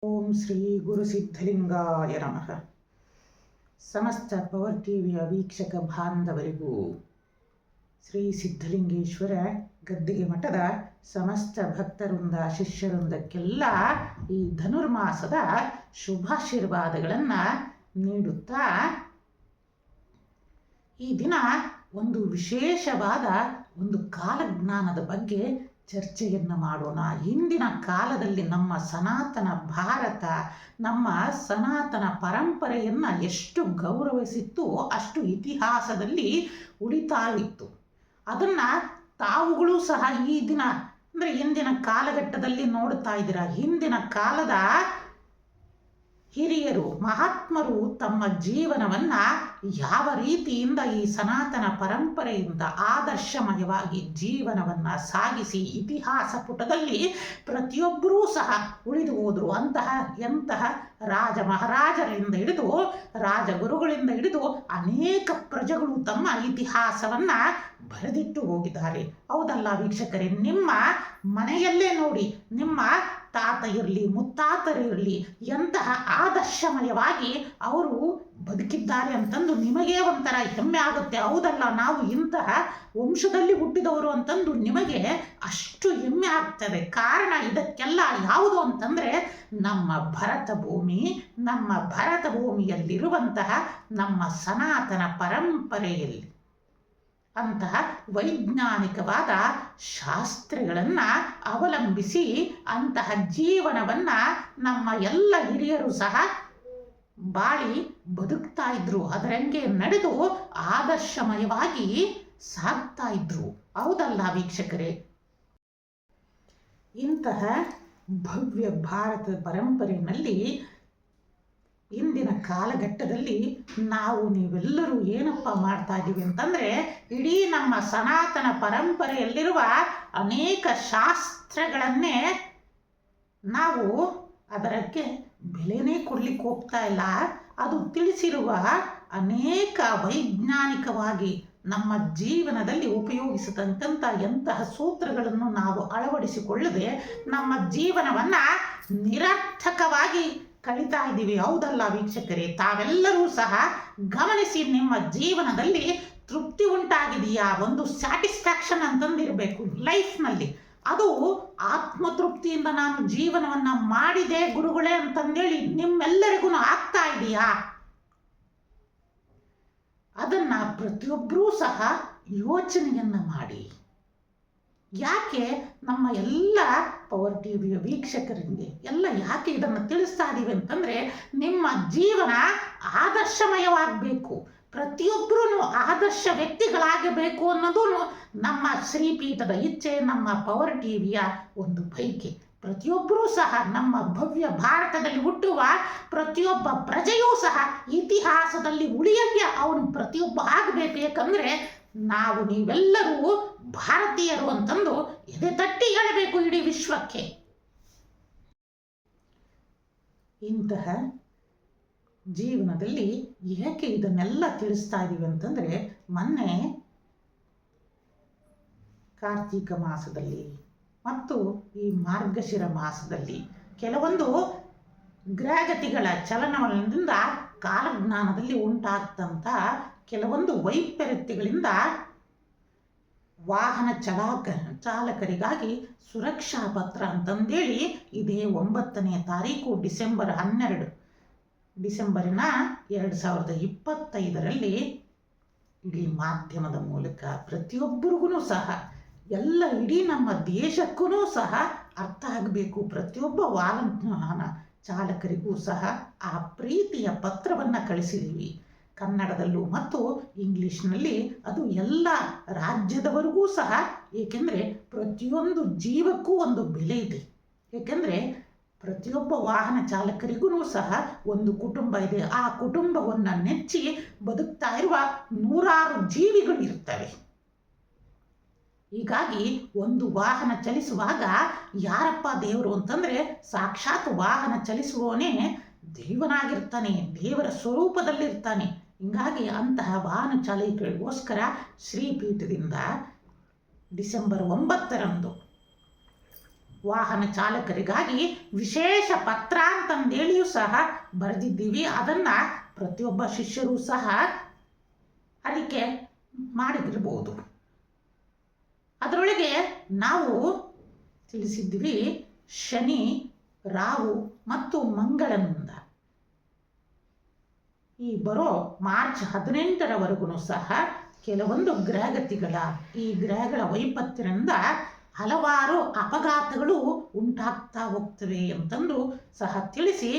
ಓಂ ಶ್ರೀ ಗುರು ಸಿದ್ಧಲಿಂಗಾಯ ನಮಃ. ಸಮಸ್ತ ಪವರ್ ಟಿವಿಯ ವೀಕ್ಷಕ ಬಾಂಧವರಿಗೂ ಶ್ರೀ ಸಿದ್ಧಲಿಂಗೇಶ್ವರ ಗದ್ದಿಗೆ ಮಠದ ಸಮಸ್ತ ಭಕ್ತರಿಂದ ಶಿಷ್ಯರೊಂದಕ್ಕೆಲ್ಲ ಈ ಧನುರ್ಮಾಸದ ಶುಭಾಶೀರ್ವಾದಗಳನ್ನು ನೀಡುತ್ತಾ ಈ ದಿನ ಒಂದು ವಿಶೇಷವಾದ ಒಂದು ಕಾಲಜ್ಞಾನದ ಬಗ್ಗೆ ಚರ್ಚೆಯನ್ನು ಮಾಡೋಣ. ಹಿಂದಿನ ಕಾಲದಲ್ಲಿ ನಮ್ಮ ಸನಾತನ ಭಾರತ, ನಮ್ಮ ಸನಾತನ ಪರಂಪರೆಯನ್ನು ಎಷ್ಟು ಗೌರವಿಸಿತ್ತು ಅಷ್ಟು ಇತಿಹಾಸದಲ್ಲಿ ಉಳಿತಾ ಇತ್ತು. ಅದನ್ನು ತಾವುಗಳು ಸಹ ಈ ದಿನ ಅಂದರೆ ಹಿಂದಿನ ಕಾಲಘಟ್ಟದಲ್ಲಿ ನೋಡ್ತಾ ಇದ್ದೀರಾ. ಹಿಂದಿನ ಕಾಲದ ಹಿರಿಯರು ಮಹಾತ್ಮರು ತಮ್ಮ ಜೀವನವನ್ನು ಯಾವ ರೀತಿಯಿಂದ ಈ ಸನಾತನ ಪರಂಪರೆಯಿಂದ ಆದರ್ಶಮಯವಾಗಿ ಜೀವನವನ್ನು ಸಾಗಿಸಿ ಇತಿಹಾಸ ಪುಟದಲ್ಲಿ ಪ್ರತಿಯೊಬ್ಬರೂ ಸಹ ಉಳಿದು ಹೋದರು. ಎಂತಹ ರಾಜ ಮಹಾರಾಜರಿಂದ ಹಿಡಿದು ರಾಜಗುರುಗಳಿಂದ ಹಿಡಿದು ಅನೇಕ ಪ್ರಜೆಗಳು ತಮ್ಮ ಇತಿಹಾಸವನ್ನು ಬರೆದಿಟ್ಟು ಹೋಗಿದ್ದಾರೆ. ಹೌದಲ್ಲ ವೀಕ್ಷಕರೇ? ನಿಮ್ಮ ಮನೆಯಲ್ಲೇ ನೋಡಿ, ನಿಮ್ಮ ತಾತ ಇರಲಿ ಮುತ್ತಾತರಿರಲಿ ಎಂತಹ ಆದರ್ಶಮಯವಾಗಿ ಅವರು ಬದುಕಿದ್ದಾರೆ ಅಂತಂದು ನಿಮಗೆ ಒಂಥರ ಹೆಮ್ಮೆ ಆಗುತ್ತೆ. ಹೌದಲ್ಲ? ನಾವು ಇಂತಹ ವಂಶದಲ್ಲಿ ಹುಟ್ಟಿದವರು ಅಂತಂದು ನಿಮಗೆ ಅಷ್ಟು ಹೆಮ್ಮೆ ಆಗ್ತದೆ. ಕಾರಣ ಇದಕ್ಕೆಲ್ಲ ಯಾವುದು ಅಂತಂದರೆ ನಮ್ಮ ಭರತ ಭೂಮಿಯಲ್ಲಿರುವಂತಹ ನಮ್ಮ ಸನಾತನ ಪರಂಪರೆಯಲ್ಲಿ ಅಂತಹ ವೈಜ್ಞಾನಿಕವಾದ ಶಾಸ್ತ್ರಗಳನ್ನು ಅವಲಂಬಿಸಿ ಅಂತಹ ಜೀವನವನ್ನು ನಮ್ಮ ಎಲ್ಲ ಹಿರಿಯರು ಸಹ ಬಾಳಿ ಬದುಕ್ತಾ ಇದ್ರು. ಅದರಂಗೆ ನಡೆದು ಆದರ್ಶಮಯವಾಗಿ ಸಾಗ್ತಾ ಇದ್ರು. ಹೌದಲ್ಲ ವೀಕ್ಷಕರೇ? ಇಂತಹ ಭವ್ಯ ಭಾರತ ಪರಂಪರೆಯಲ್ಲಿ ಇಂದಿನ ಕಾಲಘಟ್ಟದಲ್ಲಿ ನೀವೆಲ್ಲರೂ ಏನಪ್ಪ ಮಾಡ್ತಾ ಇದ್ದೀವಿ ಅಂತಂದರೆ, ಇಡೀ ನಮ್ಮ ಸನಾತನ ಪರಂಪರೆಯಲ್ಲಿರುವ ಅನೇಕ ಶಾಸ್ತ್ರಗಳನ್ನೇ ನಾವು ಅದಕ್ಕೆ ಬೆಲೆನೇ ಕೊಡ್ಲಿಕ್ಕೆ ಹೋಗ್ತಾ ಇಲ್ಲ. ಅದು ತಿಳಿಸಿರುವ ಅನೇಕ ವೈಜ್ಞಾನಿಕವಾಗಿ ನಮ್ಮ ಜೀವನದಲ್ಲಿ ಉಪಯೋಗಿಸತಕ್ಕಂಥ ಎಂತಹ ಸೂತ್ರಗಳನ್ನು ನಾವು ಅಳವಡಿಸಿಕೊಳ್ಳದೆ ನಮ್ಮ ಜೀವನವನ್ನು ನಿರರ್ಥಕವಾಗಿ ಕಳೀತಾ ಇದ್ದೀವಿ. ಹೌದಲ್ಲ ವೀಕ್ಷಕರೇ? ತಾವೆಲ್ಲರೂ ಸಹ ಗಮನಿಸಿ, ನಿಮ್ಮ ಜೀವನದಲ್ಲಿ ತೃಪ್ತಿ ಉಂಟಾಗಿದೆಯಾ? ಒಂದು ಸ್ಯಾಟಿಸ್ಫ್ಯಾಕ್ಷನ್ ಅಂತಂದಿರಬೇಕು ಲೈಫ್ನಲ್ಲಿ. ಅದು ಆತ್ಮತೃಪ್ತಿಯಿಂದ ನಾನು ಜೀವನವನ್ನು ಮಾಡಿದೆ ಗುರುಗಳೇ ಅಂತಂದೇಳಿ ನಿಮ್ಮೆಲ್ಲರಿಗೂ ಆಗ್ತಾ ಇದೆಯಾ? ಅದನ್ನು ಪ್ರತಿಯೊಬ್ಬರೂ ಸಹ ಯೋಚನೆಯನ್ನು ಮಾಡಿ. ಯಾಕೆ ನಮ್ಮ ಎಲ್ಲ ಪವರ್ ಟಿವಿಯ ವೀಕ್ಷಕರಿಗೆ ಎಲ್ಲ ಯಾಕೆ ಇದನ್ನು ತಿಳಿಸ್ತಾ ಇದ್ದೀವಿ ಅಂತಂದರೆ, ನಿಮ್ಮ ಜೀವನ ಆದರ್ಶಮಯವಾಗಬೇಕು, ಪ್ರತಿಯೊಬ್ಬರೂ ಆದರ್ಶ ವ್ಯಕ್ತಿಗಳಾಗಬೇಕು ಅನ್ನೋದು ನಮ್ಮ ಶ್ರೀಪೀಠದ ಇಚ್ಛೆ, ನಮ್ಮ ಪವರ್ ಟಿವಿಯ ಒಂದು ಬಯಕೆ. ಪ್ರತಿಯೊಬ್ಬರೂ ಸಹ ನಮ್ಮ ಭವ್ಯ ಭಾರತದಲ್ಲಿ ಹುಟ್ಟುವ ಪ್ರತಿಯೊಬ್ಬ ಪ್ರಜೆಯೂ ಸಹ ಇತಿಹಾಸದಲ್ಲಿ ಉಳಿಯಂಗೆ ಅವನು ಪ್ರತಿಯೊಬ್ಬ ಆಗಬೇಕು. ಏಕೆಂದರೆ ನೀವೆಲ್ಲರೂ ಭಾರತೀಯರು ಅಂತಂದು ಎದೆ ತಟ್ಟಿ ಹೇಳಬೇಕು ಇಡೀ ವಿಶ್ವಕ್ಕೆ. ಇಂತಹ ಜೀವನದಲ್ಲಿ ಏಕೆ ಇದನ್ನೆಲ್ಲ ತಿಳಿಸ್ತಾ ಇದ್ದೀವಿ ಅಂತಂದರೆ, ಮೊನ್ನೆ ಕಾರ್ತೀಕ ಮಾಸದಲ್ಲಿ ಮತ್ತು ಈ ಮಾರ್ಗಶಿರ ಮಾಸದಲ್ಲಿ ಕೆಲವೊಂದು ಗ್ರಹಗತಿಗಳ ಚಲನವಲನದಿಂದ ಕಾಲಜ್ಞಾನದಲ್ಲಿ ಉಂಟಾಗ್ತಂಥ ಕೆಲವೊಂದು ವೈಪರೀತ್ಯಗಳಿಂದ ವಾಹನ ಚಾಲಕರಿಗಾಗಿ ಸುರಕ್ಷಾ ಪತ್ರ ಅಂತಂದೇಳಿ ಇದೇ 9ನೇ ತಾರೀಕು ಡಿಸೆಂಬರಿನ 2025ರಲ್ಲಿ ಇಡೀ ಮಾಧ್ಯಮದ ಮೂಲಕ ಪ್ರತಿಯೊಬ್ಬರಿಗೂ ಸಹ ಇಡೀ ನಮ್ಮ ದೇಶಕ್ಕೂ ಸಹ ಅರ್ಥ ಆಗಬೇಕು. ಪ್ರತಿಯೊಬ್ಬ ವಾಹನ ಚಾಲಕರಿಗೂ ಸಹ ಆ ಪ್ರೀತಿಯ ಪತ್ರವನ್ನು ಕಳಿಸಿದ್ದೀವಿ, ಕನ್ನಡದಲ್ಲೂ ಮತ್ತು ಇಂಗ್ಲಿಷ್ನಲ್ಲಿ. ಅದು ಎಲ್ಲ ರಾಜ್ಯದವರೆಗೂ ಸಹ, ಏಕೆಂದರೆ ಪ್ರತಿಯೊಂದು ಜೀವಕ್ಕೂ ಒಂದು ಬೆಲೆ ಇದೆ. ಏಕೆಂದರೆ ಪ್ರತಿಯೊಬ್ಬ ವಾಹನ ಚಾಲಕರಿಗೂ ಸಹ ಒಂದು ಕುಟುಂಬ ಇದೆ. ಆ ಕುಟುಂಬವನ್ನು ನೆಚ್ಚಿ ಬದುಕ್ತಾ ಇರುವ ನೂರಾರು ಜೀವಿಗಳು ಇರ್ತವೆ. ಹೀಗಾಗಿ ಒಂದು ವಾಹನ ಚಲಿಸುವಾಗ ಯಾರಪ್ಪ ದೇವರು ಅಂತಂದರೆ ಸಾಕ್ಷಾತ್ ವಾಹನ ಚಲಿಸುವವನೇ ದೇವನಾಗಿರ್ತಾನೆ, ದೇವರ ಸ್ವರೂಪದಲ್ಲಿರ್ತಾನೆ. ಹೀಗಾಗಿ ಅಂತಹ ವಾಹನ ಚಾಲಕರಿಗೋಸ್ಕರ ಶ್ರೀಪೀಠದಿಂದ ಡಿಸೆಂಬರ್ 9ರಂದು ವಾಹನ ಚಾಲಕರಿಗಾಗಿ ವಿಶೇಷ ಪತ್ರ ಅಂತಂದೇಳಿಯೂ ಸಹ ಬರೆದಿದ್ದೀವಿ. ಅದನ್ನು ಪ್ರತಿಯೊಬ್ಬ ಶಿಷ್ಯರು ಸಹ ಅದಕ್ಕೆ ಮಾಡಿದಿರ್ಬೋದು. ಅದರೊಳಗೆ ನಾವು ತಿಳಿಸಿದ್ವಿ ಶನಿ, ರಾಹು ಮತ್ತು ಮಂಗಳನಿಂದ ಈ ಬರೋ ಮಾರ್ಚ್ 18ರವರೆಗೂ ಸಹ ಕೆಲವೊಂದು ಗ್ರಹಗತಿಗಳ ಈ ಗ್ರಹಗಳ ವೈಪತ್ಯದಿಂದ ಹಲವಾರು ಅಪಘಾತಗಳು ಉಂಟಾಗ್ತಾ ಹೋಗ್ತವೆ ಅಂತಂದು ಸಹ ತಿಳಿಸಿ,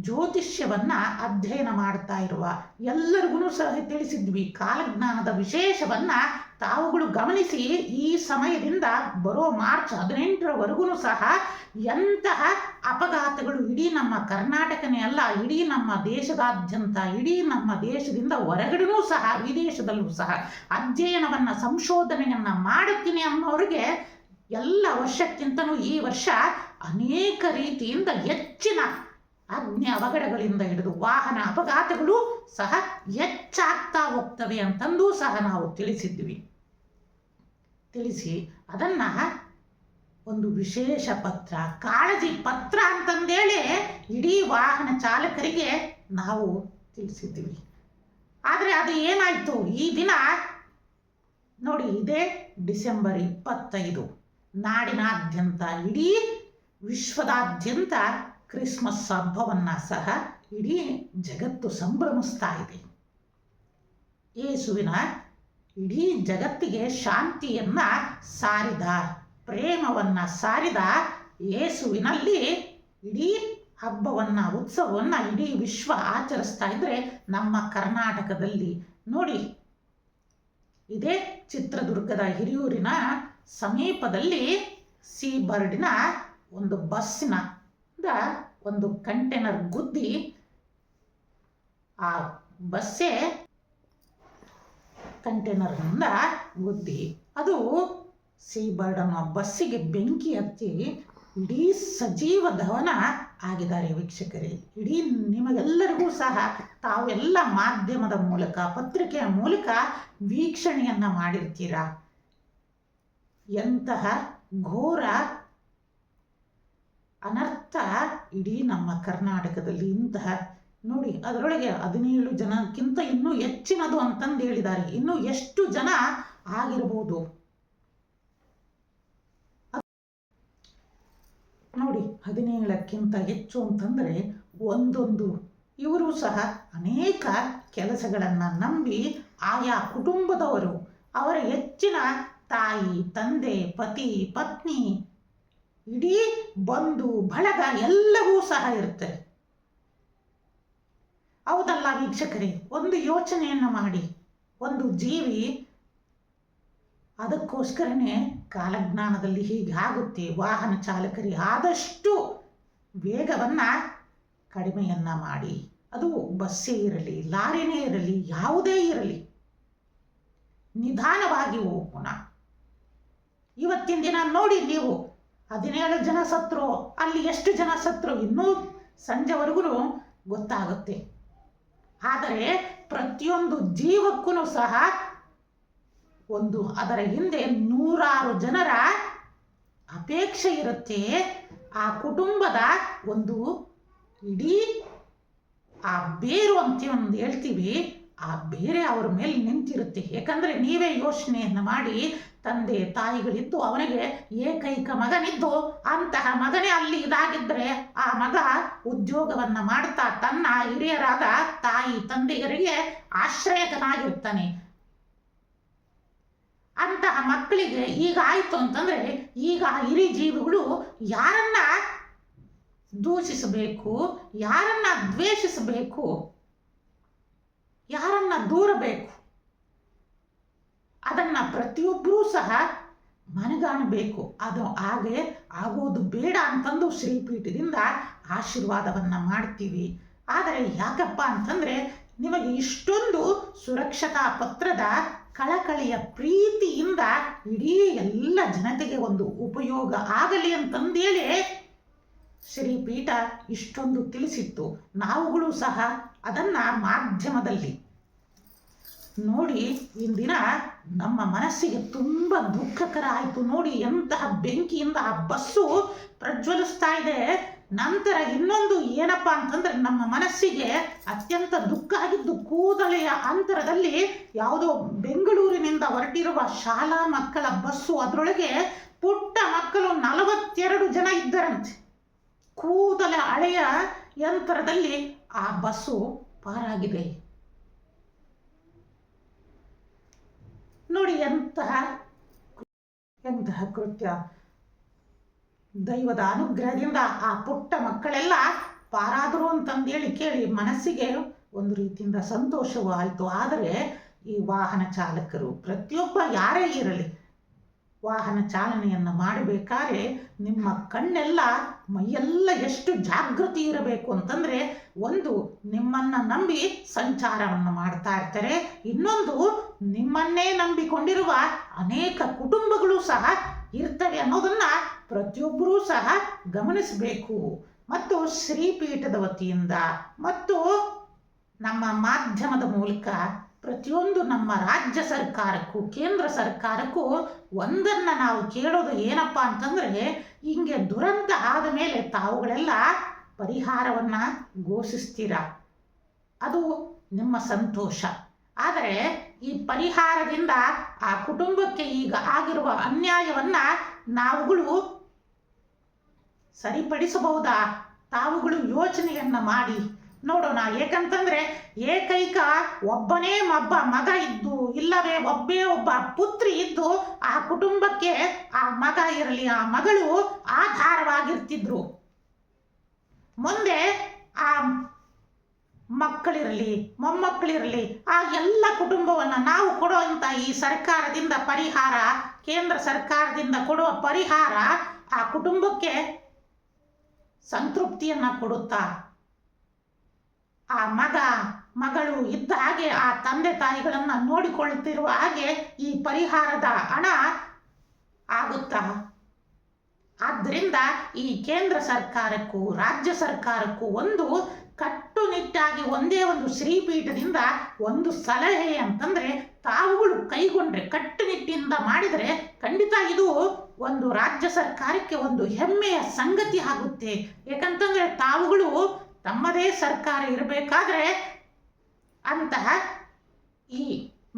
ಜ್ಯೋತಿಷ್ಯವನ್ನು ಅಧ್ಯಯನ ಮಾಡ್ತಾ ಇರುವ ಎಲ್ಲರಿಗೂ ಸಹ ತಿಳಿಸಿದ್ವಿ. ಕಾಲಜ್ಞಾನದ ವಿಶೇಷವನ್ನು ತಾವುಗಳು ಗಮನಿಸಿ ಈ ಸಮಯದಿಂದ ಬರೋ ಮಾರ್ಚ್ 18ರವರೆಗೂ ಸಹ ಎಂತಹ ಅಪಘಾತಗಳು ಇಡೀ ನಮ್ಮ ಕರ್ನಾಟಕನೇ ಅಲ್ಲ, ಇಡೀ ನಮ್ಮ ದೇಶದಾದ್ಯಂತ, ಇಡೀ ನಮ್ಮ ದೇಶದಿಂದ ಹೊರಗಡೆನೂ ಸಹ ವಿದೇಶದಲ್ಲೂ ಸಹ ಅಧ್ಯಯನವನ್ನು ಸಂಶೋಧನೆಯನ್ನು ಮಾಡುತ್ತೀನಿ ಅನ್ನೋರಿಗೆ ಎಲ್ಲ ವರ್ಷಕ್ಕಿಂತಲೂ ಈ ವರ್ಷ ಅನೇಕ ರೀತಿಯಿಂದ ಹೆಚ್ಚಿನ ಅಗ್ನಿ ಅವಘಡಗಳಿಂದ ಹಿಡಿದು ವಾಹನ ಅಪಘಾತಗಳು ಸಹ ಹೆಚ್ಚಾಗ್ತಾ ಹೋಗ್ತವೆ ಅಂತಂದು ಸಹ ನಾವು ತಿಳಿಸಿ ಅದನ್ನು ಒಂದು ವಿಶೇಷ ಪತ್ರ, ಕಾಳಜಿ ಪತ್ರ ಅಂತಂದೇಳಿ ಇಡೀ ವಾಹನ ಚಾಲಕರಿಗೆ ನಾವು ತಿಳಿಸಿದ್ದೀವಿ. ಆದರೆ ಅದು ಏನಾಯಿತು, ಈ ದಿನ ನೋಡಿ, ಇದೇ ಡಿಸೆಂಬರ್ 25 ನಾಡಿನಾದ್ಯಂತ, ಇಡೀ ವಿಶ್ವದಾದ್ಯಂತ ಕ್ರಿಸ್ಮಸ್ ಹಬ್ಬವನ್ನು ಸಹ ಇಡೀ ಜಗತ್ತು ಸಂಭ್ರಮಿಸ್ತಾ ಇದೆ. ಯೇಸುವಿನ ಇಡೀ ಜಗತ್ತಿಗೆ ಶಾಂತಿಯನ್ನು ಸಾರಿದ, ಪ್ರೇಮವನ್ನು ಸಾರಿದ ಯೇಸುವಿನಲ್ಲಿ ಇಡೀ ಹಬ್ಬವನ್ನು, ಉತ್ಸವವನ್ನು ಇಡೀ ವಿಶ್ವ ಆಚರಿಸ್ತಾ ಇದ್ದರೆ ನಮ್ಮ ಕರ್ನಾಟಕದಲ್ಲಿ ನೋಡಿ, ಇದೇ ಚಿತ್ರದುರ್ಗದ ಹಿರಿಯೂರಿನ ಸಮೀಪದಲ್ಲಿ ಸೀ ಬರ್ಡಿನ ಒಂದು ಬಸ್ಸಿನ ಒಂದು ಕಂಟೈನರ್ ಗುದ್ದಿ, ಆ ಬಸ್ಸೇ ಕಂಟೈನರ್ನಿಂದ ಗುದ್ದಿ ಅದು ಸೀ ಬರ್ಡ್ ಅನ್ನೋ ಬಸ್ಸಿಗೆ ಬೆಂಕಿ ಹತ್ತಿ ಇಡೀ ಸಜೀವ ದಹನ ಆಗಿದ್ದಾರೆ ವೀಕ್ಷಕರೇ. ಇಡೀ ನಿಮಗೆಲ್ಲರಿಗೂ ಸಹ ತಾವೆಲ್ಲ ಮಾಧ್ಯಮದ ಮೂಲಕ, ಪತ್ರಿಕೆಯ ಮೂಲಕ ವೀಕ್ಷಣೆಯನ್ನು ಮಾಡಿರ್ತೀರಾ. ಎಂತಹ ಘೋರ ಅನರ್ಥ ಇಡೀ ನಮ್ಮ ಕರ್ನಾಟಕದಲ್ಲಿ ಇಂತಹ ನೋಡಿ, ಅದರೊಳಗೆ 17 ಜನಕ್ಕಿಂತ ಇನ್ನೂ ಹೆಚ್ಚಿನದು ಅಂತಂದು ಹೇಳಿದ್ದಾರೆ. ಇನ್ನೂ ಎಷ್ಟು ಜನ ಆಗಿರ್ಬೋದು ನೋಡಿ, 17ಕ್ಕಿಂತ ಹೆಚ್ಚು ಅಂತಂದರೆ ಒಂದೊಂದು ಇವರು ಸಹ ಅನೇಕ ಕೆಲಸಗಳನ್ನು ನಂಬಿ ಆಯಾ ಕುಟುಂಬದವರು, ಅವರ ಹೆಚ್ಚಿನ ತಾಯಿ, ತಂದೆ, ಪತಿ, ಪತ್ನಿ, ಇಡೀ ಬಂಧು ಬಳಗ ಎಲ್ಲವೂ ಸಹ ಇರ್ತದೆ. ಹೌದಲ್ಲ ವೀಕ್ಷಕರೇ? ಒಂದು ಯೋಚನೆಯನ್ನು ಮಾಡಿ, ಒಂದು ಜೀವಿ ಅದಕ್ಕೋಸ್ಕರನೇ ಕಾಲಜ್ಞಾನದಲ್ಲಿ ಹೀಗಾಗುತ್ತೆ. ವಾಹನ ಚಾಲಕರಿ ಆದಷ್ಟು ವೇಗವನ್ನು ಕಡಿಮೆಯನ್ನು ಮಾಡಿ, ಅದು ಬಸ್ಸೇ ಇರಲಿ, ಲಾರಿನೇ ಇರಲಿ, ಯಾವುದೇ ಇರಲಿ, ನಿಧಾನವಾಗಿ ಹೋಗೋಣ. ಇವತ್ತಿನ ದಿನ ನೋಡಿ ನೀವು, 17 ಜನ ಸತ್ರು, ಅಲ್ಲಿ ಎಷ್ಟು ಜನ ಸತ್ರು ಇನ್ನೂ ಸಂಜೆವರೆಗೂ ಗೊತ್ತಾಗುತ್ತೆ. ಆದರೆ ಪ್ರತಿಯೊಂದು ಜೀವಕ್ಕೂ ಸಹ ಒಂದು ಅದರ ಹಿಂದೆ 100 ಜನರ ಅಪೇಕ್ಷೆ ಇರುತ್ತೆ. ಆ ಕುಟುಂಬದ ಒಂದು ಇಡೀ ಆ ಬೇರು ಅಂತ ಒಂದು ಹೇಳ್ತೀವಿ, ಆ ಬೇರೆ ಅವ್ರ ಮೇಲೆ ನಿಂತಿರುತ್ತೆ. ಯಾಕಂದರೆ ನೀವೇ ಯೋಚನೆಯನ್ನು ಮಾಡಿ, ತಂದೆ ತಾಯಿಗಳಿದ್ದು ಅವನಿಗೆ ಏಕೈಕ ಮಗನಿದ್ದು, ಅಂತಹ ಮಗನೇ ಅಲ್ಲಿ ಇದಾಗಿದ್ದರೆ ಆ ಮಗ ಉದ್ಯೋಗವನ್ನು ಮಾಡ್ತಾ ತನ್ನ ಹಿರಿಯರಾದ ತಾಯಿ ತಂದೆಯರಿಗೆ ಆಶ್ರಯಕನಾಗಿರ್ತಾನೆ. ಅಂತಹ ಮಕ್ಕಳಿಗೆ ಈಗ ಆಯಿತು ಅಂತಂದರೆ, ಈಗ ಹಿರಿ ಜೀವಿಗಳು ಯಾರನ್ನ ದೂಷಿಸಬೇಕು, ಯಾರನ್ನ ದ್ವೇಷಿಸಬೇಕು, ಯಾರನ್ನ ದೂರಬೇಕು, ಅದನ್ನು ಪ್ರತಿಯೊಬ್ಬರೂ ಸಹ ಮನಗಾಣಬೇಕು. ಅದು ಹಾಗೆ ಆಗೋದು ಬೇಡ ಅಂತಂದು ಶ್ರೀಪೀಠದಿಂದ ಆಶೀರ್ವಾದವನ್ನು ಮಾಡ್ತೀವಿ. ಆದರೆ ಯಾಕಪ್ಪ ಅಂತಂದರೆ, ನಿಮಗೆ ಇಷ್ಟೊಂದು ಸುರಕ್ಷತಾ ಪತ್ರದ ಕಳಕಳಿಯ ಪ್ರೀತಿಯಿಂದ ಇಡೀ ಎಲ್ಲ ಜನತೆಗೆ ಒಂದು ಉಪಯೋಗ ಆಗಲಿ ಅಂತಂದೇಳಿ ಶ್ರೀಪೀಠ ಇಷ್ಟೊಂದು ತಿಳಿಸಿತ್ತು. ನಾವುಗಳು ಸಹ ಅದನ್ನು ಮಾಧ್ಯಮದಲ್ಲಿ ನೋಡಿ, ಇಂದಿನ ನಮ್ಮ ಮನಸ್ಸಿಗೆ ತುಂಬ ದುಃಖಕರ ಆಯಿತು. ನೋಡಿ ಎಂತಹ ಬೆಂಕಿಯಿಂದ ಆ ಬಸ್ಸು ಪ್ರಜ್ವಲಿಸ್ತಾ ಇದೆ. ನಂತರ ಇನ್ನೊಂದು ಏನಪ್ಪ ಅಂತಂದ್ರೆ ನಮ್ಮ ಮನಸ್ಸಿಗೆ ಅತ್ಯಂತ ದುಃಖ ಆಗಿದ್ದು, ಕೂದಲೆಯ ಅಂತರದಲ್ಲಿ ಯಾವುದೋ ಬೆಂಗಳೂರಿನಿಂದ ಹೊರಟಿರುವ ಶಾಲಾ ಮಕ್ಕಳ ಬಸ್ಸು, ಅದರೊಳಗೆ ಪುಟ್ಟ ಮಕ್ಕಳು 42 ಜನ ಇದ್ದರಂತೆ. ಕೂದಲ ಹಳೆಯ ಯಂತ್ರದಲ್ಲಿ ಆ ಬಸ್ಸು ಪಾರಾಗಿದೆ. ನೋಡಿ ಎಂತಹ ಕೃತ್ಯ. ದೈವದ ಅನುಗ್ರಹದಿಂದ ಆ ಪುಟ್ಟ ಮಕ್ಕಳೆಲ್ಲ ಪಾರಾದರು ಅಂತಂದೇಳಿ ಕೇಳಿ ಮನಸ್ಸಿಗೆ ಒಂದು ರೀತಿಯಿಂದ ಸಂತೋಷವೂ ಆಯಿತು. ಆದರೆ ಈ ವಾಹನ ಚಾಲಕರು, ಪ್ರತಿಯೊಬ್ಬ ಯಾರೇ ಇರಲಿ, ವಾಹನ ಚಾಲನೆಯನ್ನು ಮಾಡಬೇಕಾದ್ರೆ ನಿಮ್ಮ ಕಣ್ಣೆಲ್ಲ ಮೈಯೆಲ್ಲ ಎಷ್ಟು ಜಾಗೃತಿ ಇರಬೇಕು ಅಂತಂದರೆ, ಒಂದು ನಿಮ್ಮನ್ನು ನಂಬಿ ಸಂಚಾರವನ್ನು ಮಾಡ್ತಾ ಇರ್ತಾರೆ, ಇನ್ನೊಂದು ನಿಮ್ಮನ್ನೇ ನಂಬಿಕೊಂಡಿರುವ ಅನೇಕ ಕುಟುಂಬಗಳು ಸಹ ಇರ್ತವೆ ಅನ್ನೋದನ್ನ ಪ್ರತಿಯೊಬ್ಬರೂ ಸಹ ಗಮನಿಸಬೇಕು. ಮತ್ತು ಶ್ರೀಪೀಠದ ವತಿಯಿಂದ ಮತ್ತು ನಮ್ಮ ಮಾಧ್ಯಮದ ಮೂಲಕ ಪ್ರತಿಯೊಂದು ನಮ್ಮ ರಾಜ್ಯ ಸರ್ಕಾರಕ್ಕೂ ಕೇಂದ್ರ ಸರ್ಕಾರಕ್ಕೂ ಒಂದನ್ನು ನಾವು ಕೇಳೋದು ಏನಪ್ಪ ಅಂತಂದರೆ, ಹಿಂಗೆ ದುರಂತ ಆದ ಮೇಲೆ ತಾವುಗಳೆಲ್ಲ ಪರಿಹಾರವನ್ನು ಘೋಷಿಸ್ತೀರ, ಅದು ನಿಮ್ಮ ಸಂತೋಷ. ಆದರೆ ಈ ಪರಿಹಾರದಿಂದ ಆ ಕುಟುಂಬಕ್ಕೆ ಈಗ ಆಗಿರುವ ಅನ್ಯಾಯವನ್ನು ನಾವುಗಳು ಸರಿಪಡಿಸಬಹುದಾ? ತಾವುಗಳು ಯೋಚನೆಯನ್ನು ಮಾಡಿ ನೋಡೋಣ. ಏಕಂತಂದ್ರೆ ಏಕೈಕ ಒಬ್ಬನೇ ಮಗ ಇದ್ದು, ಇಲ್ಲವೇ ಒಬ್ಬ ಪುತ್ರಿ ಇದ್ದು ಆ ಕುಟುಂಬಕ್ಕೆ ಆ ಮಗ ಇರಲಿ, ಆ ಮಗಳು ಆಧಾರವಾಗಿರ್ತಿದ್ರು. ಮುಂದೆ ಆ ಮಕ್ಕಳಿರಲಿ, ಮೊಮ್ಮಕ್ಕಳಿರಲಿ, ಆ ಎಲ್ಲ ಕುಟುಂಬವನ್ನು ನಾವು ಕೊಡುವಂಥ ಈ ಸರ್ಕಾರದಿಂದ ಪರಿಹಾರ, ಕೇಂದ್ರ ಸರ್ಕಾರದಿಂದ ಕೊಡುವ ಪರಿಹಾರ ಆ ಕುಟುಂಬಕ್ಕೆ ಸಂತೃಪ್ತಿಯನ್ನು ಕೊಡುತ್ತಾ, ಆ ಮಗಳು ಇದ್ದ ಹಾಗೆ ಆ ತಂದೆ ತಾಯಿಗಳನ್ನು ನೋಡಿಕೊಳ್ಳುತ್ತಿರುವ ಹಾಗೆ ಈ ಪರಿಹಾರದ ಹಣ ಆಗುತ್ತಾ? ಆದ್ದರಿಂದ ಈ ಕೇಂದ್ರ ಸರ್ಕಾರಕ್ಕೂ ರಾಜ್ಯ ಸರ್ಕಾರಕ್ಕೂ ಒಂದು ಕಟ್ಟುನಿಟ್ಟಾಗಿ ಒಂದೇ ಒಂದು ಶ್ರೀಪೀಠದಿಂದ ಒಂದು ಸಲಹೆ ಅಂತಂದರೆ, ತಾವುಗಳು ಕೈಗೊಂಡ್ರೆ, ಕಟ್ಟುನಿಟ್ಟಿನಿಂದ ಮಾಡಿದರೆ ಖಂಡಿತ ಇದು ಒಂದು ರಾಜ್ಯ ಸರ್ಕಾರಕ್ಕೆ ಒಂದು ಹೆಮ್ಮೆಯ ಸಂಗತಿ ಆಗುತ್ತೆ. ಏಕಂತಂದರೆ ತಾವುಗಳು ತಮ್ಮದೇ ಸರ್ಕಾರ ಇರಬೇಕಾದ್ರೆ ಅಂತಹ ಈ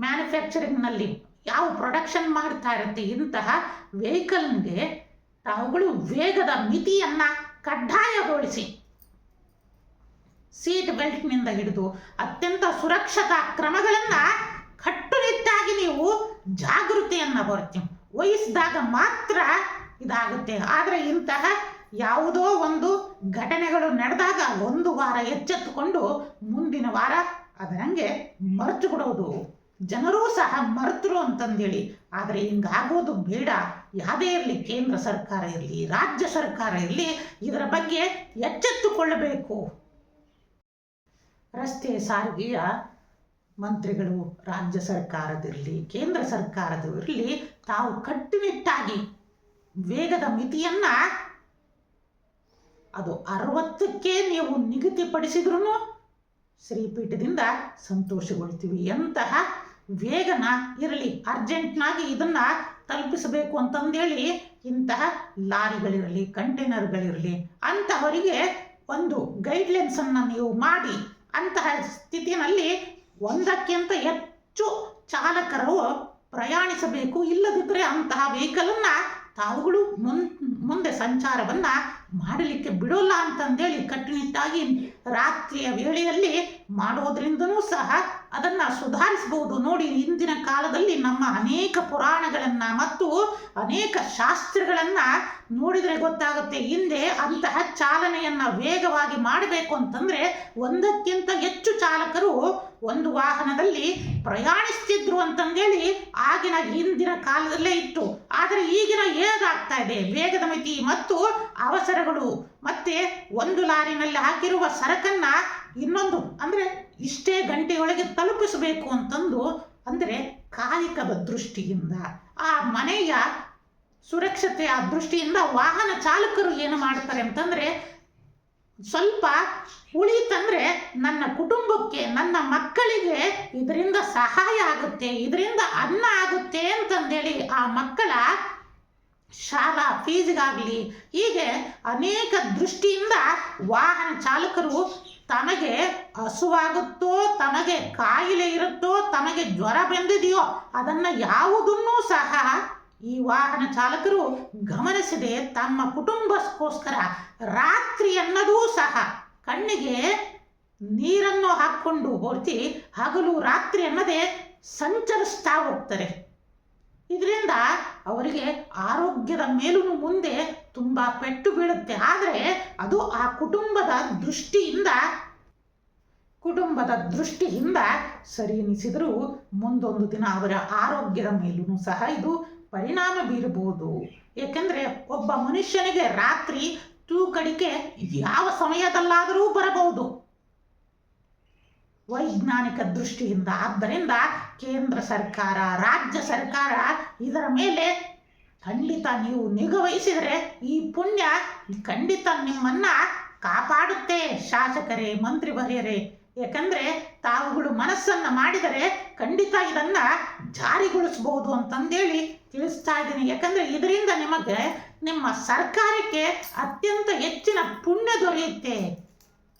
ಮ್ಯಾನುಫ್ಯಾಕ್ಚರಿಂಗ್ನಲ್ಲಿ ಯಾವ ಪ್ರೊಡಕ್ಷನ್ ಮಾಡ್ತಾ ಇರುತ್ತೆ ಇಂತಹ ವೆಹಿಕಲ್ಗೆ ತಾವುಗಳು ವೇಗದ ಮಿತಿಯನ್ನು ಕಡ್ಡಾಯಗೊಳಿಸಿ, ಸೀಟ್ ಬೆಲ್ಟ್ನಿಂದ ಹಿಡಿದು ಅತ್ಯಂತ ಸುರಕ್ಷತಾ ಕ್ರಮಗಳನ್ನು ಕಟ್ಟುನಿಟ್ಟಾಗಿ ನೀವು ಜಾಗೃತಿಯನ್ನು ವಹಿಸಿದಾಗ ಮಾತ್ರ ಇದಾಗುತ್ತೆ. ಆದರೆ ಇಂತಹ ಯಾವುದೋ ಒಂದು ಘಟನೆಗಳು ನಡೆದಾಗ ಒಂದು ವಾರ ಎಚ್ಚೆತ್ತುಕೊಂಡು ಮುಂದಿನ ವಾರ ಅದರಂಗೆ ಮರೆತು ಬಿಡೋದು, ಜನರೂ ಸಹ ಮರೆತರು ಅಂತಂದೇಳಿ. ಆದರೆ ಹಿಂಗಾಗೋದು ಬೇಡ. ಯಾವುದೇ ಇರಲಿ, ಕೇಂದ್ರ ಸರ್ಕಾರ ಇರಲಿ, ರಾಜ್ಯ ಸರ್ಕಾರ ಇರಲಿ, ಇದರ ಬಗ್ಗೆ ಎಚ್ಚೆತ್ತುಕೊಳ್ಳಬೇಕು. ರಸ್ತೆ ಸಾರಿಗೆಯ ಮಂತ್ರಿಗಳು, ರಾಜ್ಯ ಸರ್ಕಾರದಿರಲಿ, ಕೇಂದ್ರ ಸರ್ಕಾರದಿರಲಿ, ತಾವು ಕಟ್ಟುನಿಟ್ಟಾಗಿ ವೇಗದ ಮಿತಿಯನ್ನು ಅದು 60ಕ್ಕೆ ನೀವು ನಿಗದಿಪಡಿಸಿದ್ರೂ ಶ್ರೀಪೀಠದಿಂದ ಸಂತೋಷಗೊಳ್ತೀವಿ. ಎಂತಹ ವೇಗನ ಇರಲಿ, ಅರ್ಜೆಂಟ್ನಾಗಿ ಇದನ್ನು ತಲುಪಿಸಬೇಕು ಅಂತಂದೇಳಿ ಇಂತಹ ಲಾರಿಗಳಿರಲಿ, ಕಂಟೈನರ್ಗಳಿರಲಿ, ಅಂತಹವರಿಗೆ ಒಂದು ಗೈಡ್ಲೈನ್ಸನ್ನು ನೀವು ಮಾಡಿ, ಅಂತಹ ಸ್ಥಿತಿಯಲ್ಲಿ ಒಂದಕ್ಕಿಂತ ಹೆಚ್ಚು ಚಾಲಕರು ಪ್ರಯಾಣಿಸಬೇಕು. ಇಲ್ಲದಿದ್ದರೆ ಅಂತಹ ವೆಹಿಕಲನ್ನು ತಾವುಗಳು ಮುಂದೆ ಸಂಚಾರವನ್ನು ಮಾಡಲಿಕ್ಕೆ ಬಿಡೋಲ್ಲ ಅಂತಂದೇಳಿ ಕಟ್ಟುನಿಟ್ಟಾಗಿ ರಾತ್ರಿಯ ವೇಳೆಯಲ್ಲಿ ಮಾಡೋದ್ರಿಂದನೂ ಸಹ ಅದನ್ನು ಸುಧಾರಿಸಬಹುದು. ನೋಡಿ, ಇಂದಿನ ಕಾಲದಲ್ಲಿ ನಮ್ಮ ಅನೇಕ ಪುರಾಣಗಳನ್ನು ಮತ್ತು ಅನೇಕ ಶಾಸ್ತ್ರಗಳನ್ನು ನೋಡಿದರೆ ಗೊತ್ತಾಗುತ್ತೆ. ಹಿಂದೆ ಅಂತಹ ಚಾಲನೆಯನ್ನು ವೇಗವಾಗಿ ಮಾಡಬೇಕು ಅಂತಂದರೆ ಒಂದಕ್ಕಿಂತ ಹೆಚ್ಚು ಚಾಲಕರು ಒಂದು ವಾಹನದಲ್ಲಿ ಪ್ರಯಾಣಿಸ್ತಿದ್ರು ಅಂತಂದೇಳಿ ಆಗಿನ ಹಿಂದಿನ ಕಾಲದಲ್ಲೇ ಇತ್ತು. ಆದರೆ ಈಗಿನ ಹೇಗಾಗ್ತಾ ಇದೆ, ವೇಗದ ಮಿತಿ ಮತ್ತು ಅವಸರಗಳು, ಮತ್ತೆ ಒಂದು ಲಾರಿನಲ್ಲಿ ಹಾಕಿರುವ ಸರಕನ್ನು ಇನ್ನೊಂದು ಅಂದರೆ ಇಷ್ಟೇ ಗಂಟೆಯೊಳಗೆ ತಲುಪಿಸಬೇಕು ಅಂತಂದು, ಅಂದರೆ ಕಾಯಕದ ದೃಷ್ಟಿಯಿಂದ, ಆ ಮನೆಯ ಸುರಕ್ಷತೆಯ ದೃಷ್ಟಿಯಿಂದ ವಾಹನ ಚಾಲಕರು ಏನು ಮಾಡ್ತಾರೆ ಅಂತಂದರೆ ಸ್ವಲ್ಪ ಉಳಿತಂದ್ರೆ ನನ್ನ ಕುಟುಂಬಕ್ಕೆ, ನನ್ನ ಮಕ್ಕಳಿಗೆ ಇದರಿಂದ ಸಹಾಯ ಆಗುತ್ತೆ, ಇದರಿಂದ ಅನ್ನ ಆಗುತ್ತೆ ಅಂತಂದೇಳಿ ಆ ಮಕ್ಕಳ ಶಾಲಾ ಫೀಸ್ಗಾಗಲಿ ಹೀಗೆ ಅನೇಕ ದೃಷ್ಟಿಯಿಂದ ವಾಹನ ಚಾಲಕರು ತಮಗೆ ಹಸುವಾಗುತ್ತೋ, ತಮಗೆ ಕಾಯಿಲೆ ಇರುತ್ತೋ, ತಮಗೆ ಜ್ವರ ಬಂದಿದೆಯೋ ಅದನ್ನು ಯಾವುದನ್ನೂ ಸಹ ಈ ವಾಹನ ಚಾಲಕರು ಗಮನಿಸದೆ ತಮ್ಮ ಕುಟುಂಬಕ್ಕೋಸ್ಕರ ರಾತ್ರಿ ಅನ್ನೋದೂ ಸಹ ಕಣ್ಣಿಗೆ ನೀರನ್ನು ಹಾಕ್ಕೊಂಡು ಹೊರತಿ ಹಗಲು ರಾತ್ರಿ ಅನ್ನದೇ ಸಂಚರಿಸ್ತಾ ಹೋಗ್ತಾರೆ. ಇದರಿಂದ ಅವರಿಗೆ ಆರೋಗ್ಯದ ಮೇಲೂ ಮುಂದೆ ತುಂಬ ಪೆಟ್ಟು ಬೀಳುತ್ತೆ. ಆದರೆ ಅದು ಆ ಕುಟುಂಬದ ದೃಷ್ಟಿಯಿಂದ ಸರಿ ಎನಿಸಿದರೂ ಮುಂದೊಂದು ದಿನ ಅವರ ಆರೋಗ್ಯದ ಮೇಲೂ ಸಹ ಇದು ಪರಿಣಾಮ ಬೀರಬಹುದು. ಏಕೆಂದರೆ ಒಬ್ಬ ಮನುಷ್ಯನಿಗೆ ರಾತ್ರಿ ತೂಕಡಿಕೆ ಯಾವ ಸಮಯದಲ್ಲಾದರೂ ಬರಬಹುದು ವೈಜ್ಞಾನಿಕ ದೃಷ್ಟಿಯಿಂದ. ಆದ್ದರಿಂದ ಕೇಂದ್ರ ಸರ್ಕಾರ, ರಾಜ್ಯ ಸರ್ಕಾರ ಇದರ ಮೇಲೆ ಖಂಡಿತ ನೀವು ನಿಗಾವಹಿಸಿದರೆ ಈ ಪುಣ್ಯ ಖಂಡಿತ ನಿಮ್ಮನ್ನ ಕಾಪಾಡುತ್ತೆ ಶಾಸಕರೇ, ಮಂತ್ರಿವರ್ಯರೇ. ಯಾಕಂದರೆ ತಾವುಗಳು ಮನಸ್ಸನ್ನು ಮಾಡಿದರೆ ಖಂಡಿತ ಇದನ್ನು ಜಾರಿಗೊಳಿಸ್ಬೋದು ಅಂತಂದೇಳಿ ತಿಳಿಸ್ತಾ ಇದ್ದೀನಿ. ಯಾಕಂದರೆ ಇದರಿಂದ ನಿಮಗೆ ನಿಮ್ಮ ಸರ್ಕಾರಕ್ಕೆ ಅತ್ಯಂತ ಹೆಚ್ಚಿನ ಪುಣ್ಯ ದೊರೆಯುತ್ತೆ.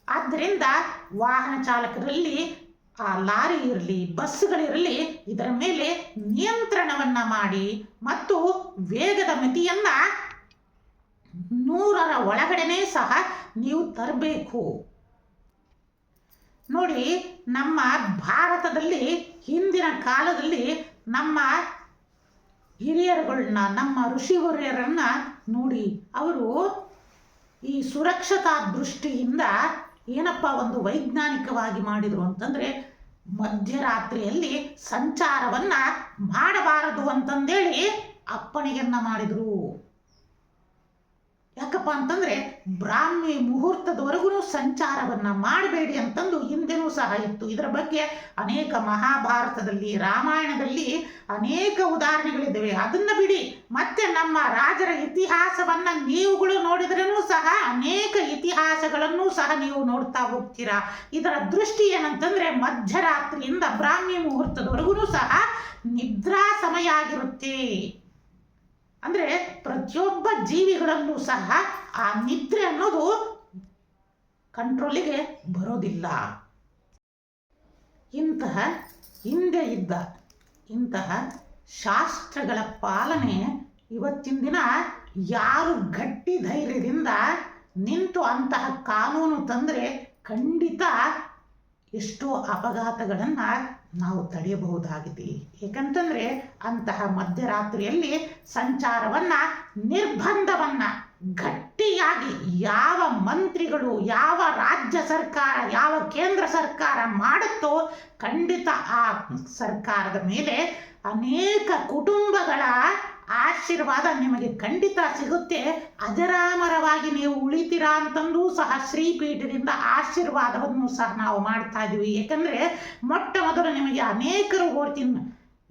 ಆದ್ದರಿಂದ ವಾಹನ ಚಾಲಕರಲ್ಲಿ ಆ ಲಾರಿ ಇರಲಿ, ಬಸ್ಗಳಿರಲಿ, ಇದರ ಮೇಲೆ ನಿಯಂತ್ರಣವನ್ನು ಮಾಡಿ ಮತ್ತು ವೇಗದ ಮಿತಿಯನ್ನು 100ರ ಒಳಗಡೆನೇ ಸಹ ನೀವು ತರಬೇಕು. ನೋಡಿ, ನಮ್ಮ ಭಾರತದಲ್ಲಿ ಹಿಂದಿನ ಕಾಲದಲ್ಲಿ ನಮ್ಮ ಹಿರಿಯರುಗಳನ್ನ, ನಮ್ಮ ಋಷಿವರ್ಯರನ್ನ ನೋಡಿ, ಅವರು ಈ ಸುರಕ್ಷತಾ ದೃಷ್ಟಿಯಿಂದ ಏನಪ್ಪ ಒಂದು ವೈಜ್ಞಾನಿಕವಾಗಿ ಮಾಡಿದರು ಅಂತಂದರೆ ಮಧ್ಯರಾತ್ರಿಯಲ್ಲಿ ಸಂಚಾರವನ್ನು ಮಾಡಬಾರದು ಅಂತಂದೇಳಿ ಅಪ್ಪಣೆಯನ್ನು ಮಾಡಿದರು. ಯಾಕಪ್ಪ ಅಂತಂದರೆ ಬ್ರಾಹ್ಮಿ ಮುಹೂರ್ತದವರೆಗೂ ಸಂಚಾರವನ್ನು ಮಾಡಬೇಡಿ ಅಂತಂದು ಹಿಂದೆನೂ ಸಹ ಇತ್ತು. ಇದರ ಬಗ್ಗೆ ಅನೇಕ ಮಹಾಭಾರತದಲ್ಲಿ, ರಾಮಾಯಣದಲ್ಲಿ ಅನೇಕ ಉದಾಹರಣೆಗಳಿದ್ದಾವೆ. ಅದನ್ನು ಬಿಡಿ, ಮತ್ತೆ ನಮ್ಮ ರಾಜರ ಇತಿಹಾಸವನ್ನು ನೀವುಗಳು ನೋಡಿದ್ರೂ ಸಹ ಅನೇಕ ಇತಿಹಾಸಗಳನ್ನು ಸಹ ನೀವು ನೋಡ್ತಾ ಹೋಗ್ತೀರಾ. ಇದರ ದೃಷ್ಟಿ ಏನಂತಂದರೆ ಮಧ್ಯರಾತ್ರಿಯಿಂದ ಬ್ರಾಹ್ಮಿ ಮುಹೂರ್ತದವರೆಗೂ ಸಹ ನಿದ್ರಾ ಸಮಯ ಆಗಿರುತ್ತೆ. ಅಂದರೆ ಪ್ರತಿಯೊಬ್ಬ ಜೀವಿಗಳಲ್ಲೂ ಸಹ ಆ ನಿದ್ರೆ ಅನ್ನೋದು ಕಂಟ್ರೋಲಿಗೆ ಬರೋದಿಲ್ಲ. ಹಿಂದೆ ಇದ್ದ ಇಂತಹ ಶಾಸ್ತ್ರಗಳ ಪಾಲನೆ ಇವತ್ತಿನ ದಿನ ಯಾರು ಗಟ್ಟಿ ಧೈರ್ಯದಿಂದ ನಿಂತು ಅಂತಹ ಕಾನೂನು ತಂದರೆ ಖಂಡಿತ ಎಷ್ಟೋ ಅಪಘಾತಗಳನ್ನು ನಾವು ತಡೆಯಬಹುದಾಗಿದೆ. ಏಕೆಂತಂದರೆ ಅಂತಹ ಮಧ್ಯರಾತ್ರಿಯಲ್ಲಿ ಸಂಚಾರವನ್ನು, ನಿರ್ಬಂಧವನ್ನು ಗಟ್ಟಿಯಾಗಿ ಯಾವ ಮಂತ್ರಿಗಳು, ಯಾವ ರಾಜ್ಯ ಸರ್ಕಾರ, ಯಾವ ಕೇಂದ್ರ ಸರ್ಕಾರ ಮಾಡುತ್ತೋ ಖಂಡಿತ ಆ ಸರ್ಕಾರದ ಮೇಲೆ ಅನೇಕ ಕುಟುಂಬಗಳ ಆಶೀರ್ವಾದ ನಿಮಗೆ ಖಂಡಿತ ಸಿಗುತ್ತೆ. ಅಜರಾಮರವಾಗಿ ನೀವು ಉಳಿತೀರಾ ಅಂತಂದು ಸಹ ಶ್ರೀಪೀಠದಿಂದ ಆಶೀರ್ವಾದವನ್ನು ಸಹ ನಾವು ಮಾಡ್ತಾ ಇದ್ದೀವಿ. ಏಕೆಂದರೆ ಮೊಟ್ಟ ಮೊದಲು ನಿಮಗೆ ಅನೇಕರು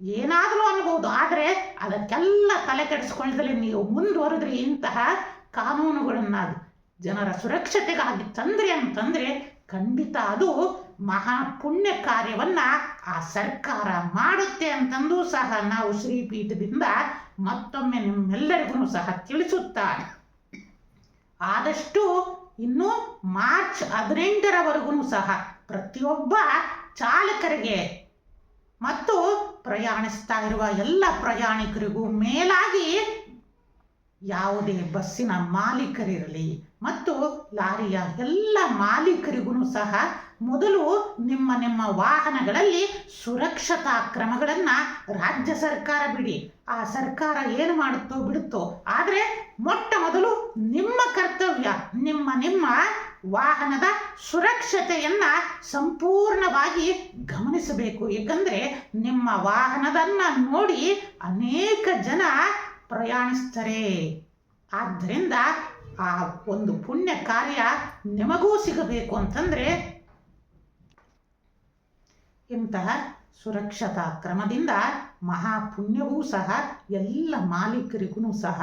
ಏನಾದರೂ ಅನ್ಬೋದು, ಆದರೆ ಅದಕ್ಕೆಲ್ಲ ತಲೆ ಕೆಡಿಸ್ಕೊಳ್ಳದಲ್ಲೇ ನೀವು ಮುಂದುವರೆದ್ರೆ ಇಂತಹ ಕಾನೂನುಗಳನ್ನು ಜನರ ಸುರಕ್ಷತೆಗಾಗಿ ಅಂತಂದರೆ ಖಂಡಿತ ಅದು ಮಹಾ ಪುಣ್ಯ ಕಾರ್ಯವನ್ನು ಆ ಸರ್ಕಾರ ಮಾಡುತ್ತೆ ಅಂತಂದು ಸಹ ನಾವು ಶ್ರೀಪೀಠದಿಂದ ಮತ್ತೊಮ್ಮೆ ನಿಮ್ಮೆಲ್ಲರಿಗೂ ಸಹ ತಿಳಿಸುತ್ತಾರೆ. ಆದಷ್ಟು ಇನ್ನು ಮಾರ್ಚ್ 18ರವರೆಗೂ ಸಹ ಪ್ರತಿಯೊಬ್ಬ ಚಾಲಕರಿಗೆ ಮತ್ತು ಪ್ರಯಾಣಿಸ್ತಾ ಇರುವ ಎಲ್ಲ ಪ್ರಯಾಣಿಕರಿಗೂ ಮೇಲಾಗಿ ಯಾವುದೇ ಬಸ್ಸಿನ ಮಾಲೀಕರಿರಲಿ ಮತ್ತು ಲಾರಿಯ ಎಲ್ಲ ಮಾಲೀಕರಿಗೂ ಸಹ ಮೊದಲು ನಿಮ್ಮ ವಾಹನಗಳಲ್ಲಿ ಸುರಕ್ಷತಾ ಕ್ರಮಗಳನ್ನು ರಾಜ್ಯ ಸರ್ಕಾರ ಬಿಡಿ, ಆ ಸರ್ಕಾರ ಏನು ಮಾಡುತ್ತೋ ಬಿಡುತ್ತೋ, ಆದರೆ ಮೊಟ್ಟ ಮೊದಲು ನಿಮ್ಮ ಕರ್ತವ್ಯ ನಿಮ್ಮ ವಾಹನದ ಸುರಕ್ಷತೆಯನ್ನು ಸಂಪೂರ್ಣವಾಗಿ ಗಮನಿಸಬೇಕು. ಏಕೆಂದರೆ ನಿಮ್ಮ ವಾಹನದನ್ನು ನೋಡಿ ಅನೇಕ ಜನ ಪ್ರಯಾಣಿಸ್ತಾರೆ. ಆದ್ದರಿಂದ ಆ ಒಂದು ಪುಣ್ಯ ಕಾರ್ಯ ನಿಮಗೂ ಸಿಗಬೇಕು ಅಂತಂದರೆ ಇಂತಹ ಸುರಕ್ಷತಾ ಕ್ರಮದಿಂದ ಮಹಾಪುಣ್ಯವೂ ಸಹ ಎಲ್ಲ ಮಾಲೀಕರಿಗೂ ಸಹ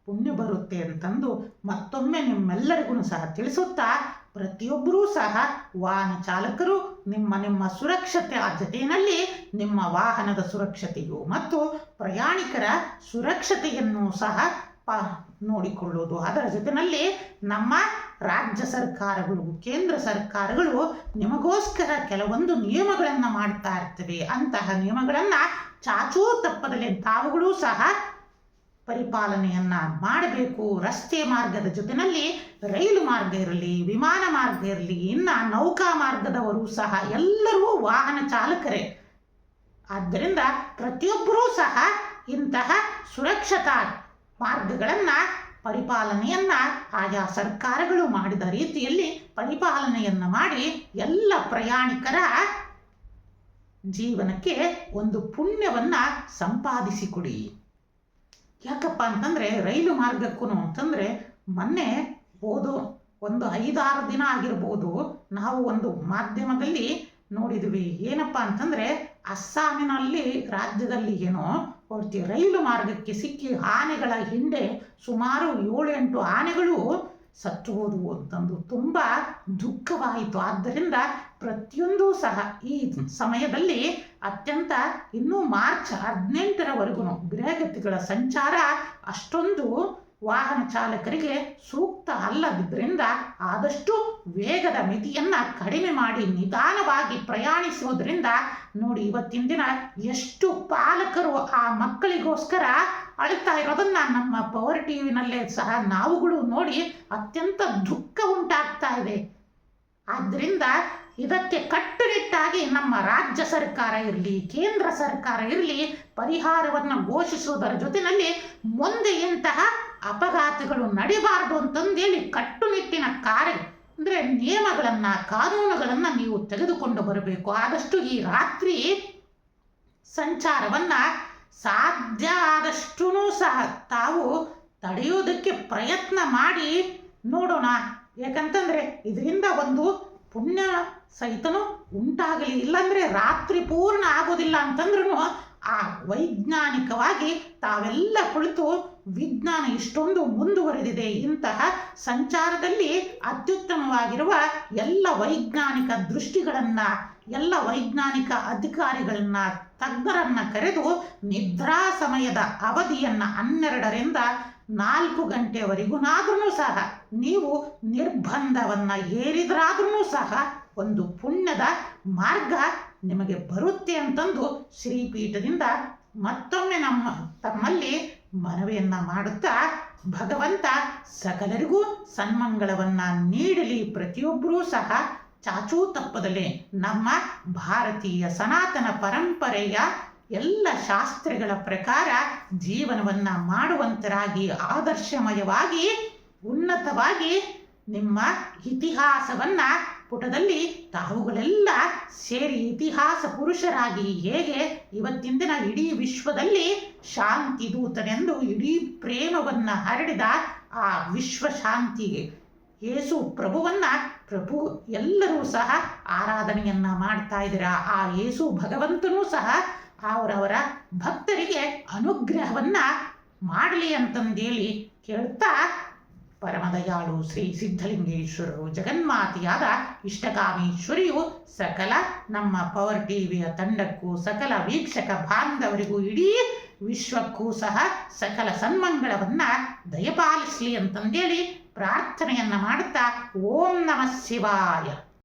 ಪುಣ್ಯ ಬರುತ್ತೆ ಅಂತಂದು ಮತ್ತೊಮ್ಮೆ ನಿಮ್ಮೆಲ್ಲರಿಗೂ ಸಹ ತಿಳಿಸುತ್ತಾ ಪ್ರತಿಯೊಬ್ಬರೂ ಸಹ ವಾಹನ ಚಾಲಕರು ನಿಮ್ಮ ಸುರಕ್ಷತೆ ಜೊತೆಯಲ್ಲಿ ನಿಮ್ಮ ವಾಹನದ ಸುರಕ್ಷತೆಯು ಮತ್ತು ಪ್ರಯಾಣಿಕರ ಸುರಕ್ಷತೆಯನ್ನು ಸಹ ನೋಡಿಕೊಳ್ಳುವುದು. ಅದರ ಜೊತೆಯಲ್ಲಿ ನಮ್ಮ ರಾಜ್ಯ ಸರ್ಕಾರಗಳು, ಕೇಂದ್ರ ಸರ್ಕಾರಗಳು ನಿಮಗೋಸ್ಕರ ಕೆಲವೊಂದು ನಿಯಮಗಳನ್ನು ಮಾಡ್ತಾ ಇರ್ತವೆ. ಅಂತಹ ನಿಯಮಗಳನ್ನು ಚಾಚೂ ತಪ್ಪದಲ್ಲಿ ತಾವುಗಳು ಸಹ ಪರಿಪಾಲನೆಯನ್ನ ಮಾಡಬೇಕು. ರಸ್ತೆ ಮಾರ್ಗದ ಜೊತೆಯಲ್ಲಿ ರೈಲು ಮಾರ್ಗ ಇರಲಿ, ವಿಮಾನ ಮಾರ್ಗ ಇರಲಿ, ಇನ್ನು ನೌಕಾ ಮಾರ್ಗದವರು ಸಹ ಎಲ್ಲರೂ ವಾಹನ ಚಾಲಕರೇ. ಆದ್ದರಿಂದ ಪ್ರತಿಯೊಬ್ಬರೂ ಸಹ ಇಂತಹ ಸುರಕ್ಷತಾ ಮಾರ್ಗಗಳನ್ನು ಪರಿಪಾಲನೆಯನ್ನ ಆಯಾ ಸರ್ಕಾರಗಳು ಮಾಡಿದ ರೀತಿಯಲ್ಲಿ ಪರಿಪಾಲನೆಯನ್ನ ಮಾಡಿ ಎಲ್ಲ ಪ್ರಯಾಣಿಕರ ಜೀವನಕ್ಕೆ ಒಂದು ಪುಣ್ಯವನ್ನ ಸಂಪಾದಿಸಿಕೊಡಿ. ಯಾಕಪ್ಪ ಅಂತಂದರೆ ರೈಲು ಮಾರ್ಗಕ್ಕೂ ಅಂತಂದರೆ ಮೊನ್ನೆ ಒಂದು 5-6 ದಿನ ಆಗಿರ್ಬೋದು, ನಾವು ಒಂದು ಮಾಧ್ಯಮದಲ್ಲಿ ನೋಡಿದ್ವಿ. ಏನಪ್ಪ ಅಂತಂದರೆ ಅಸ್ಸಾಮಿನಲ್ಲಿ ರಾಜ್ಯದಲ್ಲಿ ರೈಲು ಮಾರ್ಗಕ್ಕೆ ಸಿಕ್ಕಿ ಆನೆಗಳ ಹಿಂದೆ ಸುಮಾರು 7-8 ಆನೆಗಳು ಸತ್ತು ಹೋದವು ಅಂತಂದು ತುಂಬ ದುಃಖವಾಯಿತು. ಆದ್ದರಿಂದ ಪ್ರತಿಯೊಂದು ಸಹ ಈ ಸಮಯದಲ್ಲಿ ಅತ್ಯಂತ ಇನ್ನೂ ಮಾರ್ಚ್ 18ರವರೆಗೂ ಗೃಹಗತಿಗಳ ಸಂಚಾರ ಅಷ್ಟೊಂದು ವಾಹನ ಚಾಲಕರಿಗೆ ಸೂಕ್ತ ಅಲ್ಲದಿದ್ದರಿಂದ ಆದಷ್ಟು ವೇಗದ ಮಿತಿಯನ್ನು ಕಡಿಮೆ ಮಾಡಿ ನಿಧಾನವಾಗಿ ಪ್ರಯಾಣಿಸೋದ್ರಿಂದ ನೋಡಿ ಇವತ್ತಿನ ದಿನ ಎಷ್ಟು ಪಾಲಕರು ಆ ಮಕ್ಕಳಿಗೋಸ್ಕರ ಅಳ್ತಾ ಇರೋದನ್ನ ನಮ್ಮ ಪವರ್ ಟಿವಿನಲ್ಲೇ ಸಹ ನಾವುಗಳು ನೋಡಿ ಅತ್ಯಂತ ದುಃಖ ಉಂಟಾಗ್ತಾ ಇದೆ. ಆದ್ದರಿಂದ ಇದಕ್ಕೆ ಕಟ್ಟುನಿಟ್ಟಾಗಿ ನಮ್ಮ ರಾಜ್ಯ ಸರ್ಕಾರ ಇರಲಿ, ಕೇಂದ್ರ ಸರ್ಕಾರ ಇರಲಿ ಪರಿಹಾರವನ್ನು ಘೋಷಿಸುವುದರ ಜೊತೆಯಲ್ಲಿ ಮುಂದೆ ಇಂತಹ ಅಪಘಾತಗಳು ನಡಿಬಾರದು ಅಂತಂದೇಳಿ ಕಟ್ಟುನಿಟ್ಟಿನ ನಿಯಮಗಳನ್ನು, ಕಾನೂನುಗಳನ್ನು ನೀವು ತೆಗೆದುಕೊಂಡು ಬರಬೇಕು. ಆದಷ್ಟು ಈ ರಾತ್ರಿ ಸಂಚಾರವನ್ನು ಸಾಧ್ಯ ಆದಷ್ಟೂ ಸಹ ತಾವು ತಡೆಯೋದಕ್ಕೆ ಪ್ರಯತ್ನ ಮಾಡಿ ನೋಡೋಣ. ಯಾಕಂತಂದರೆ ಇದರಿಂದ ಒಂದು ಪುಣ್ಯ ಸಹಿತನೂ ಉಂಟಾಗಲಿ. ಇಲ್ಲಾಂದರೆ ರಾತ್ರಿ ಪೂರ್ಣ ಆಗೋದಿಲ್ಲ ಅಂತಂದ್ರೂ ಆ ವೈಜ್ಞಾನಿಕವಾಗಿ ತಾವೆಲ್ಲ ಕುಳಿತು ವಿಜ್ಞಾನ ಇಷ್ಟೊಂದು ಮುಂದುವರೆದಿದೆ. ಇಂತಹ ಸಂಚಾರದಲ್ಲಿ ಅತ್ಯುತ್ತಮವಾಗಿರುವ ಎಲ್ಲ ವೈಜ್ಞಾನಿಕ ದೃಷ್ಟಿಗಳನ್ನು, ಎಲ್ಲ ವೈಜ್ಞಾನಿಕ ಅಧಿಕಾರಿಗಳನ್ನ, ತಜ್ಞರನ್ನ ಕರೆದು ನಿದ್ರಾ ಸಮಯದ ಅವಧಿಯನ್ನು 12ರಿಂದ 4 ಗಂಟೆವರೆಗೂ ಸಹ ನೀವು ನಿರ್ಬಂಧವನ್ನು ಹೇರಿದ್ರಾದ್ರೂ ಸಹ ಒಂದು ಪುಣ್ಯದ ಮಾರ್ಗ ನಿಮಗೆ ಬರುತ್ತೆ ಅಂತಂದು ಶ್ರೀಪೀಠದಿಂದ ಮತ್ತೊಮ್ಮೆ ತಮ್ಮಲ್ಲಿ ಮನವಿಯನ್ನು ಮಾಡುತ್ತಾ ಭಗವಂತ ಸಕಲರಿಗೂ ಸನ್ಮಂಗಳವನ್ನು ನೀಡಲಿ. ಪ್ರತಿಯೊಬ್ಬರೂ ಸಹ ಚಾಚೂ ತಪ್ಪದಲ್ಲೇ ನಮ್ಮ ಭಾರತೀಯ ಸನಾತನ ಪರಂಪರೆಯ ಎಲ್ಲ ಶಾಸ್ತ್ರಗಳ ಪ್ರಕಾರ ಜೀವನವನ್ನು ಮಾಡುವಂತರಾಗಿ ಆದರ್ಶಮಯವಾಗಿ ಉನ್ನತವಾಗಿ ನಿಮ್ಮ ಇತಿಹಾಸವನ್ನು ಪುಟದಲ್ಲಿ ತಾವುಗಳೆಲ್ಲ ಸೇರಿ ಇತಿಹಾಸ ಪುರುಷರಾಗಿ ಹೇಗೆ ಇವತ್ತಿನ ದಿನ ಇಡೀ ವಿಶ್ವದಲ್ಲಿ ಶಾಂತಿ ದೂತನೆಂದು ಇಡೀ ಪ್ರೇಮವನ್ನು ಹರಡಿದ ಆ ವಿಶ್ವ ಶಾಂತಿಗೆ ಯೇಸು ಪ್ರಭು ಎಲ್ಲರೂ ಸಹ ಆರಾಧನೆಯನ್ನ ಮಾಡ್ತಾ ಇದ್ದೀರಾ. ಆ ಯೇಸು ಭಗವಂತನೂ ಸಹ ಅವರವರ ಭಕ್ತರಿಗೆ ಅನುಗ್ರಹವನ್ನ ಮಾಡಲಿ ಅಂತಂದೇಳಿ ಕೇಳ್ತಾ ಪರಮದಯಾಳು ಶ್ರೀ ಸಿದ್ಧಲಿಂಗೇಶ್ವರರು ಜಗನ್ಮಾತೆಯಾದ ಇಷ್ಟಕಾಮೇಶ್ವರಿಯು ಸಕಲ ನಮ್ಮ ಪವರ್ ಟಿವಿಯ ತಂಡಕ್ಕೂ, ಸಕಲ ವೀಕ್ಷಕ ಬಾಂಧವರಿಗೂ, ಇಡೀ ವಿಶ್ವಕ್ಕೂ ಸಹ ಸಕಲ ಸನ್ಮಂಗಳವನ್ನ ದಯಪಾಲಿಸಲಿ ಅಂತಂದೇಳಿ ಪ್ರಾರ್ಥನೆಯನ್ನ ಮಾಡುತ್ತಾ ಓಂ ನಮಃ ಶಿವಾಯ.